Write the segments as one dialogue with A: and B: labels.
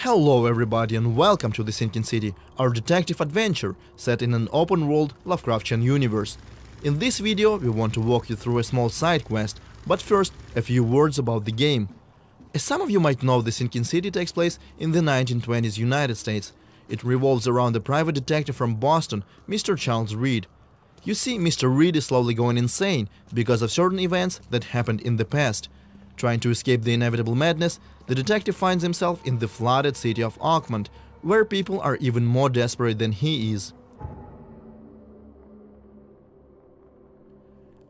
A: Hello everybody and welcome to The Sinking City, our detective adventure set in an open-world Lovecraftian universe. In this video we want to walk you through a small side quest, but first a few words about the game. As some of you might know, The Sinking City takes place in the 1920s United States. It revolves around a private detective from Boston, Mr. Charles Reed. You see, Mr. Reed is slowly going insane because of certain events that happened in the past. Trying to escape the inevitable madness, the detective finds himself in the flooded city of Oakmont, where people are even more desperate than he is.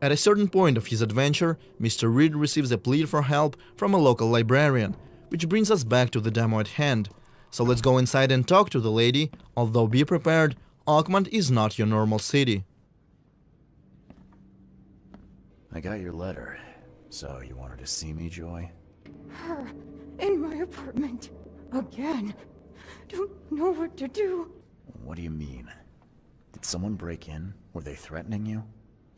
A: At a certain point of his adventure, Mr. Reed receives a plea for help from a local librarian, which brings us back to the demo at hand. So let's go inside and talk to the lady, although be prepared, Oakmont is not your normal city.
B: I got your letter. So, you wanted to see me, Joy?
C: Her in my apartment again. Don't know what to do.
B: What do you mean? Did someone break in? Were they threatening you?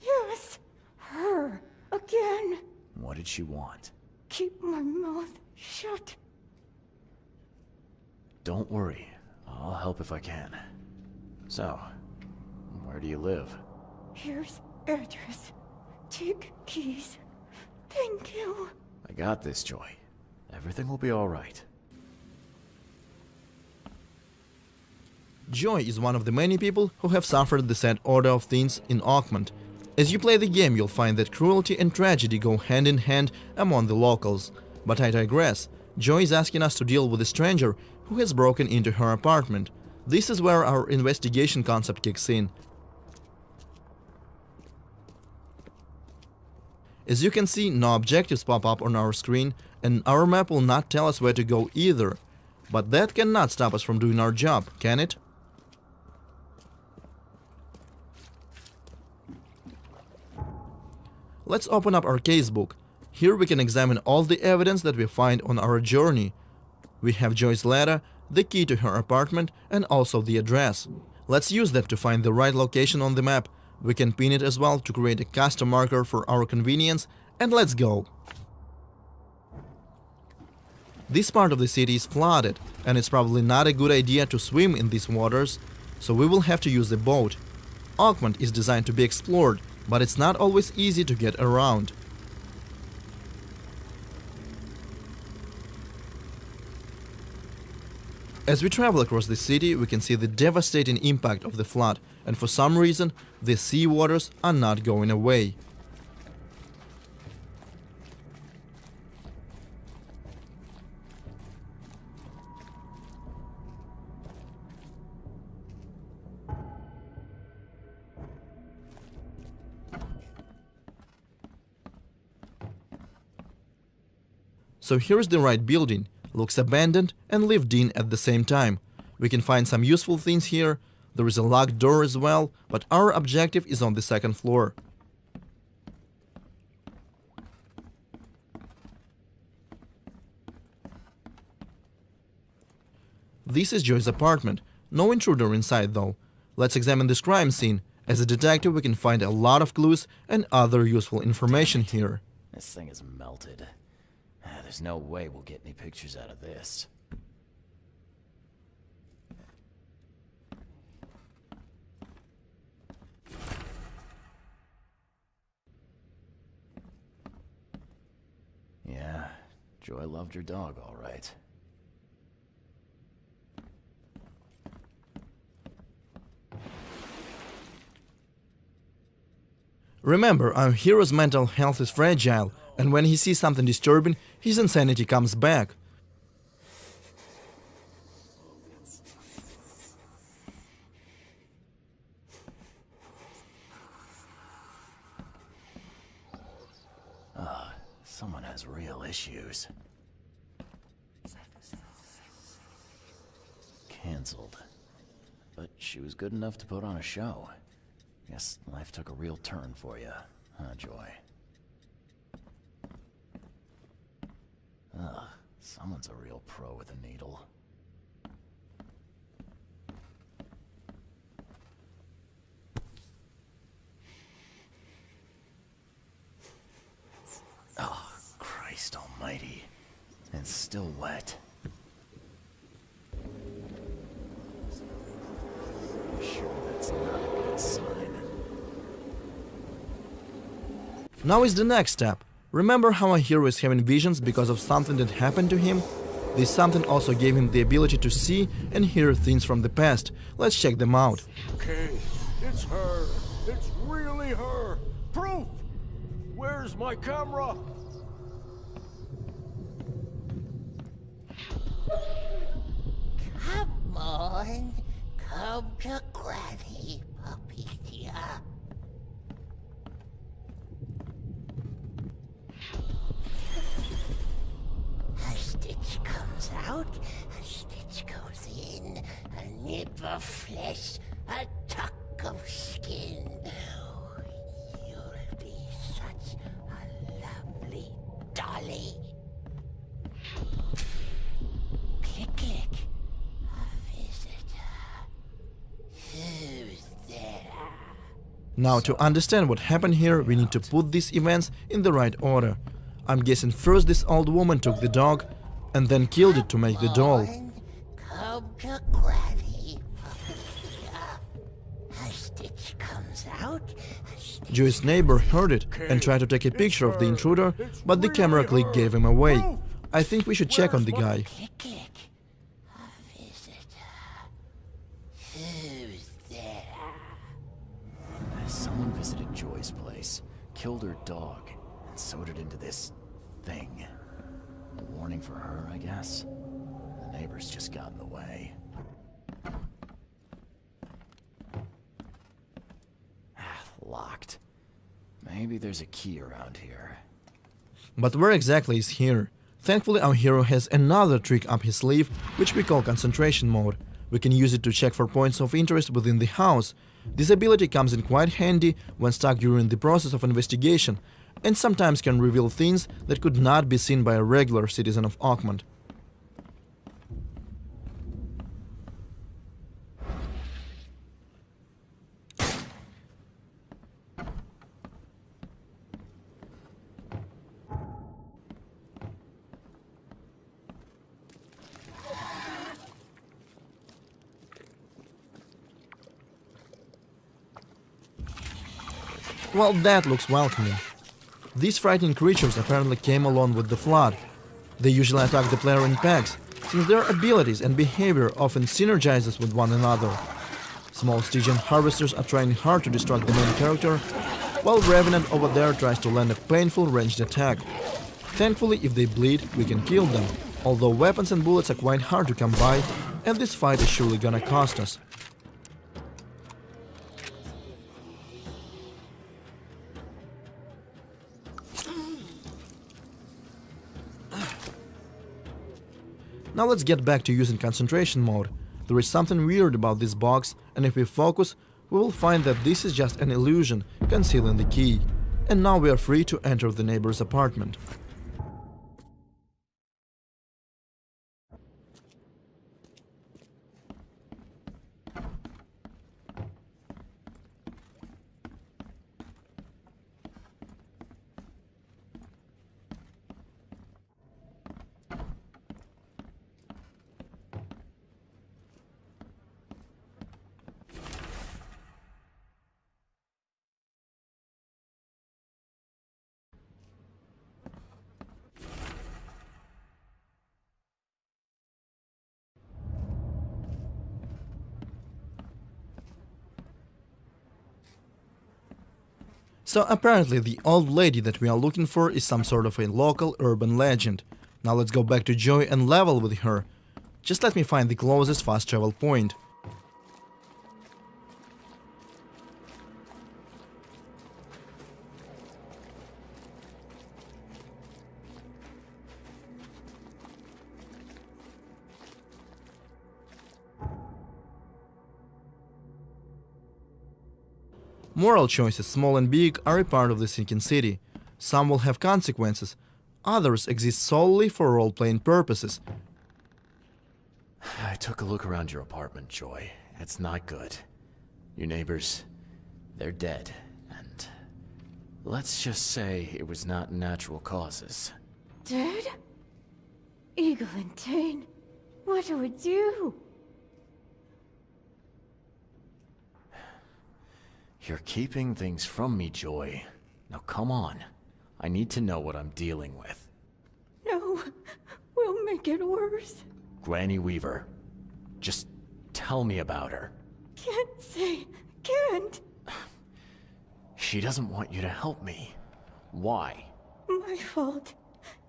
C: Yes, her again.
B: What did she want?
C: Keep my mouth shut.
B: Don't worry. I'll help if I can. So, where do you live?
C: Here's address. Take keys. Thank you.
B: I got this, Joy. Everything will be alright.
A: Joy is one of the many people who have suffered the sad order of things in Oakmont. As you play the game, you'll find that cruelty and tragedy go hand in hand among the locals. But I digress. Joy is asking us to deal with a stranger who has broken into her apartment. This is where our investigation concept kicks in. As you can see, no objectives pop up on our screen, and our map will not tell us where to go either. But that cannot stop us from doing our job, can it? Let's open up our casebook. Here we can examine all the evidence that we find on our journey. We have Joy's letter, the key to her apartment, and also the address. Let's use that to find the right location on the map. We can pin it as well to create a custom marker for our convenience, and let's go! This part of the city is flooded, and it's probably not a good idea to swim in these waters, so we will have to use a boat. Oakmont is designed to be explored, but it's not always easy to get around. As we travel across the city, we can see the devastating impact of the flood, and for some reason, the sea waters are not going away. So here's the right building. Looks abandoned and lived in at the same time. We can find some useful things here. There is a locked door as well, but our objective is on the second floor. This is Joy's apartment. No intruder inside though. Let's examine this crime scene. As a detective, we can find a lot of clues and other useful information here.
B: This thing is melted. There's no way we'll get any pictures out of this. Yeah, Joy loved her dog, all right.
A: Remember, our hero's mental health is fragile, and when he sees something disturbing, his insanity comes back.
B: Someone has real issues. Cancelled. But she was good enough to put on a show. Guess life took a real turn for you, huh, Joy? Ugh, someone's a real pro with a needle. Oh, Christ almighty. It's still wet.
A: Now is the next step. Remember how our hero is having visions because of something that happened to him? This something also gave him the ability to see and hear things from the past. Let's check them out.
D: Okay, it's her. It's really her. Proof! Where's my camera?
E: Come on, come to Granny, puppy dear. A stitch comes out, a stitch goes in, a nip of flesh, a tuck of skin. You'll be such a lovely dolly. Click, click. A visitor. Who's there?
A: Now to understand what happened here, we need to put these events in the right order. I'm guessing first this old woman took the dog and then killed it to make the doll.
E: Come to Granny, puppy dear. A stitch comes out, a stitch
A: Joey's neighbor heard it and tried to take a picture of the intruder, but the camera click gave him away. I think we should check on the guy.
E: click, click. A visitor. Who's there?
B: Someone visited Joy's place, killed her dog, and sewed it into this thing. A warning for her, I guess. The neighbors just got in the way. Locked. Maybe there's a key around here.
A: But where exactly is here? Thankfully our hero has another trick up his sleeve, which we call concentration mode. We can use it to check for points of interest within the house. This ability comes in quite handy when stuck during the process of investigation, and sometimes can reveal things that could not be seen by a regular citizen of Oakmont. Well, that looks welcoming. These frightening creatures apparently came along with the flood. They usually attack the player in packs, since their abilities and behavior often synergizes with one another. Small Stygian harvesters are trying hard to distract the main character, while Revenant over there tries to land a painful ranged attack. Thankfully, if they bleed, we can kill them, although weapons and bullets are quite hard to come by, and this fight is surely gonna cost us. Now let's get back to using concentration mode. There is something weird about this box, and if we focus, we will find that this is just an illusion concealing the key. And now we are free to enter the neighbor's apartment. So apparently the old lady that we are looking for is some sort of a local urban legend. Now let's go back to Joy and level with her. Just let me find the closest fast travel point. Moral choices, small and big, are a part of the sinking city. Some will have consequences, others exist solely for role-playing purposes.
B: I took a look around your apartment, Joy. It's not good. Your neighbors, they're dead, and let's just say it was not natural causes.
C: Dead? Eagle and Tane, what do we do?
B: You're keeping things from me, Joy. Now come on. I need to know what I'm dealing with.
C: No, we'll make it worse.
B: Granny Weaver. Just tell me about her.
C: Can't say, can't.
B: She doesn't want you to help me. Why?
C: My fault.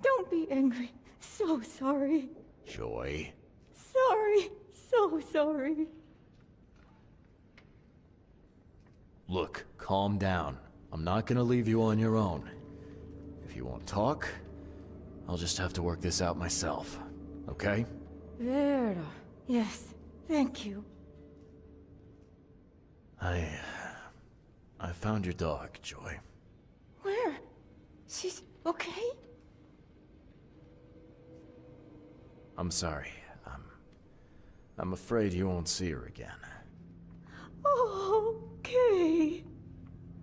C: Don't be angry. So sorry.
B: Joy.
C: Sorry. So sorry.
B: Look, calm down. I'm not gonna leave you on your own. If you won't talk, I'll just have to work this out myself. Okay?
C: Vera. Yes, thank you.
B: I found your dog, Joy.
C: Where? She's okay?
B: I'm sorry. I'm afraid you won't see her again.
C: Okay.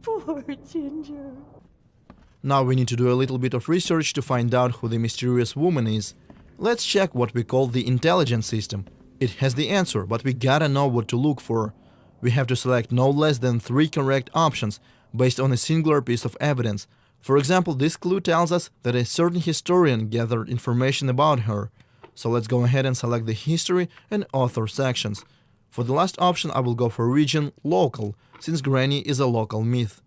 C: Poor Ginger.
A: Now we need to do a little bit of research to find out who the mysterious woman is. Let's check what we call the intelligence system. It has the answer, but we gotta know what to look for. We have to select no less than 3 correct options based on a singular piece of evidence. For example, this clue tells us that a certain historian gathered information about her. So let's go ahead and select the history and author sections. For the last option I will go for region local, since Granny is a local myth.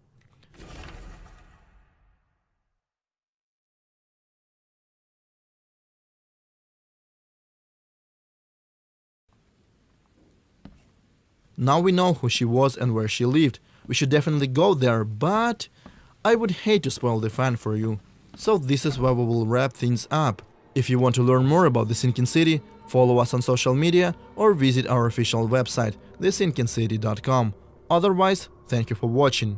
A: Now we know who she was and where she lived. We should definitely go there, but I would hate to spoil the fun for you. So this is where we will wrap things up. If you want to learn more about the Sinking City, follow us on social media or visit our official website, thesinkincity.com. Otherwise, thank you for watching.